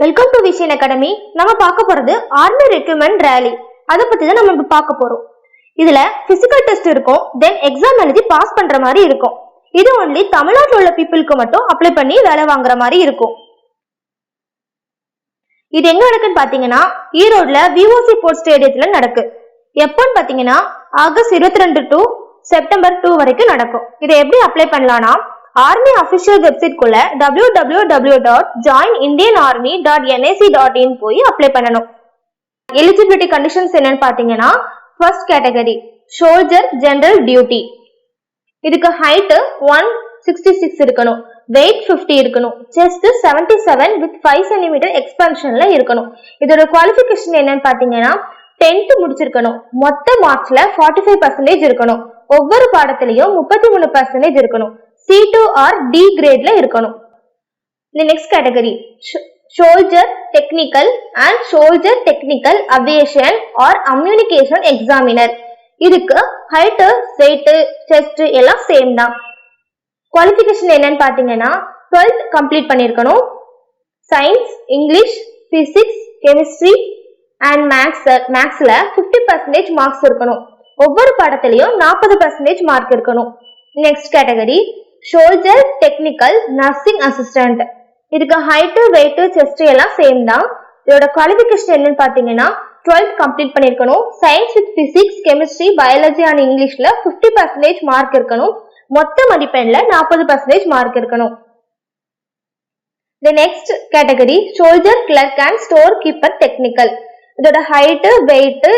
Welcome to vision academy. நம்ம பார்க்க போறது ஆர்மி ரெக்ரூட்மெண்ட் ரேலி. அதை பத்தி தான் நம்ம பார்க்க போறோம். இதுல பிசிக்கல் டெஸ்ட் இருக்கும், தென் எக்ஸாம் எழுதி பாஸ் பண்ற மாதிரி இருக்கும். இது ஒன்லி தமிழ்நாட்டில் உள்ள பீப்புளுக்கு மட்டும் அப்ளை பண்ணி வேலை வாங்குற மாதிரி இருக்கும். இது எங்க நடக்குன்னு பாத்தீங்கன்னா ஈரோட்ல விஓசி போர்ட் ஸ்டேடியத்துல நடக்கு. எப்போன்னு பாத்தீங்கன்னா ஆகஸ்ட் 22 டு செப்டம்பர் 2 வரைக்கும் நடக்கும். இதை எப்படி அப்ளை பண்ணலாம்னா ஆர்மி அபிஷியல் வெப்சைட் குள்ள www.joinindianarmy.nic.in போய் அப்ளை பண்ணணும். எலிஜிபிலிட்டி கண்டிஷன்ஸ் என்னன்னு பாத்தீங்கன்னா first category soldier general duty. இதுக்கு ஹைட் 166 இருக்கணும், வெயிட் 50 இருக்கணும், செஸ்ட் 77 வித் 5 cm எக்ஸ்பான்ஷன்ல இருக்கணும். இதோட குவாலிஃபிகேஷன் என்னன்னு பாத்தீங்கன்னா 10th முடிச்சிருக்கணும், மொத்த மார்க்ஸ்ல 45% இருக்கணும், ஒவ்வொரு பாடத்திலையும் 33% இருக்கணும், C2 or D கிரேட்ல இருக்கணும். இந்த next category soldier technical and soldier technical aviation or communication examiner. இதுக்கு ஹைட், வெயிட், செஸ்ட் எல்லாம் சேம் தான். குவாலிஃபிகேஷன் என்னன்னு பாத்தீங்கன்னா 12th கம்ப்ளீட் பண்ணிருக்கணும், science, English, physics, chemistry and மேக்ஸ்ல 50% மார்க்ஸ் இருக்கணும், ஒவ்வொரு பாடத்திலையும் 40% மார்க் இருக்கணும். Next category soldier technical nursing assistant. இதுக்கு ஹைட், வெயிட், செஸ்ட் எல்லாம் சேம் தான். இதோட குவாலிஃபிகேஷன் என்னன்னு பாத்தீங்கன்னா 12th கம்ப்ளீட் பண்ணிருக்கணும், science with physics, chemistry, biology and இங்கிலீஷ்ல 50% மார்க் இருக்கணும், மொத்த மதிப்பெண்ல 40% மார்க் இருக்கணும். The next category soldier clerk and store keeper technical. இதோட ஹைட், வெயிட்,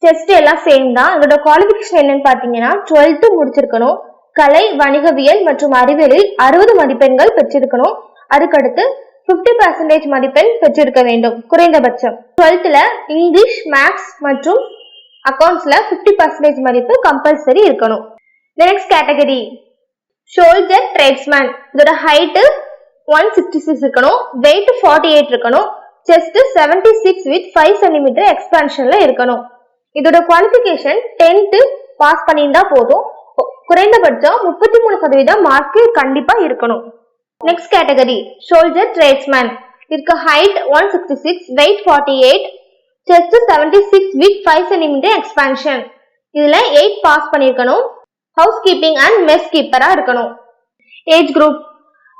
செஸ்ட் எல்லாம் சேம் தான். இதோட குவாலிஃபிகேஷன் என்னன்னு பாத்தீங்கன்னா 12th முடிச்சிருக்கணும், கலை, வணிகவியல் மற்றும் அறிவியலில் 60 மதிப்பெண்கள் பெற்றிருக்கணும், அதுக்கடுத்து 50% மதிப்பெண் பெற்றிருக்க வேண்டும் குறைந்தபட்சம். 12th இங்கிலீஷ், மேக்ஸ் மற்றும் அக்கவுண்ட்ஸ்ல 50% மதிப்பு கம்பல்சரி இருக்கணும். Next category soldier tradesman. இதோட ஹைட் 166 இருக்கணும், வெயிட் 48 இருக்கணும், செஸ்ட் 76 வித் 5 cm எக்ஸ்பான்ஷன்ல இருக்கணும். இதோட குவாலிஃபிகேஷன் 10th பாஸ் பண்ணியிருந்தா போதும், குறைந்தபட்சம் 33% மார்க் கண்டிப்பா இருக்கணும். Next category soldier tradesman. இதுக்கு height 166, weight 48, chest 76 with 5 cm expansion. இதுல 8th பாஸ் பண்ணிருக்கணும், ஹவுஸ் கீப்பிங் அண்ட் மெஸ் கீப்பரா இருக்கணும். ஏஜ் குரூப்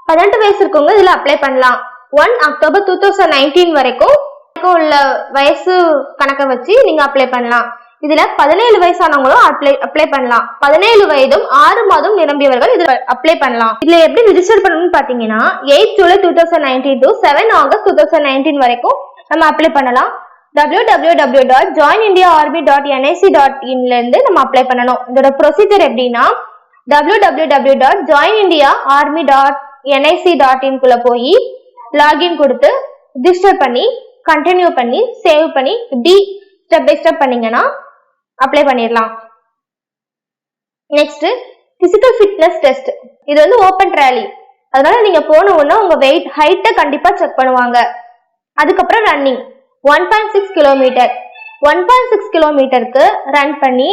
18 வயசு இருக்கவங்க இதுல அப்ளை பண்ணலாம். 1 அக்டோபர் 2019 வரைக்கும் உள்ள வயசு கணக்கை வச்சு நீங்க அப்ளை பண்ணலாம். இதுல 17 வயசானவங்களும் அப்ளை பண்ணலாம். 17 வயதும் 6 மாதம் நிரம்பியவர்கள் இதுல அப்ளை பண்ணலாம். இதுல எப்படி ரிஜிஸ்டர் பண்ணணும்னு பாத்தீங்கன்னா 8 ஜூலை 2019 to 7 ஆகஸ்ட் 2019 வரைக்கும் நம்ம அப்ளை பண்ணலாம். www.joinindiaarmy.nic.in ல இருந்து நம்ம அப்ளை பண்ணணும். இதோட ப்ரொசீஜர் எப்படின்னா www.joinindiaarmy.nic.in குள்ள போய் லாகின் கொடுத்து ரிஜிஸ்டர் பண்ணி கண்டினியூ பண்ணி சேவ் பண்ணி இப்படி ஸ்டெப் பை ஸ்டெப் பண்ணீங்கன்னா அப்ளை பண்ணிடலாம். Next physical fitness test. இது வந்து ஓபன் ரேலி, அதனால நீங்க போன உடனே உங்க வெயிட், ஹைட்டை கண்டிப்பா செக் பண்ணுவாங்க. அதுக்கப்புறம் ரன்னிங் 1.6 கிலோமீட்டர். 1.6 கிலோமீட்டருக்கு ரன் பண்ணி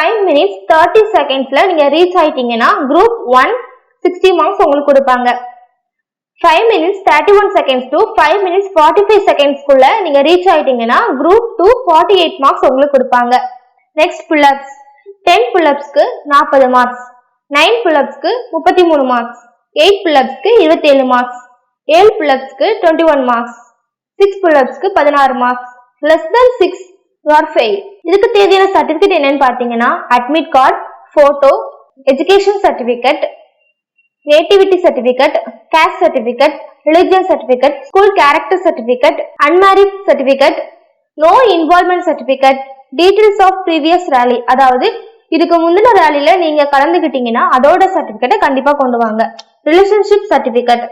5 minutes 30 secondsல நீங்க ரீச் ஆயிட்டீங்கன்னா குரூப் 1 60 மார்க்ஸ் உங்களுக்கு கொடுப்பாங்க. 5 minutes 31 seconds to 5 minutes 45 seconds குள்ள நீங்க ரீச் ஆயிட்டீங்கன்னா குரூப் 2 48 மார்க்ஸ் உங்களுக்கு கொடுப்பாங்க. Next pullups. 10 புல்லப்ஸ்க்கு 40 மார்க்ஸ், 9 புல்லப்ஸ்க்கு 33 மார்க்ஸ், 8 புல்லப்ஸ்க்கு 27 மார்க்ஸ், 7 புல்லப்ஸ்க்கு 21 மார்க்ஸ், 6 புல்லப்ஸ்க்கு 16 marks, less than 6 you are fail. இதுக்கு தேவையான சர்டிபிகேட் என்னன்னு பாத்தீங்கன்னா admit card, photo, education certificate, nativity certificate, caste certificate, religion certificate, school character certificate, unmarried certificate, no involvement certificate, details of previous rally, அதாவது இதுக்கு முந்தின ரேலில நீங்க கலந்துகிட்டீங்கன்னா அதோட சர்டிபிகேட்டை கண்டிப்பா கொண்டு வாங்க. Relationship certificate,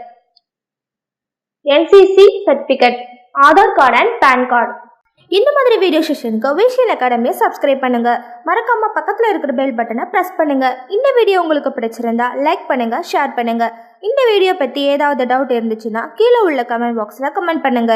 NCC certificate, Aadhaar card and PAN card. இந்த மாதிரி வீடியோ செஷனுக்கு விஷன் அகாடமியை சப்ஸ்கிரைப் பண்ணுங்க. மறக்காம பக்கத்துல இருக்கிற பெல் பட்டனை பிரஸ் பண்ணுங்க. இந்த வீடியோ உங்களுக்கு பிடிச்சிருந்தா லைக் பண்ணுங்க, ஷேர் பண்ணுங்க. இந்த வீடியோ பத்தி ஏதாவது டவுட் இருந்துச்சுன்னா கீழே உள்ள கமெண்ட் பாக்ஸ்ல கமெண்ட் பண்ணுங்க.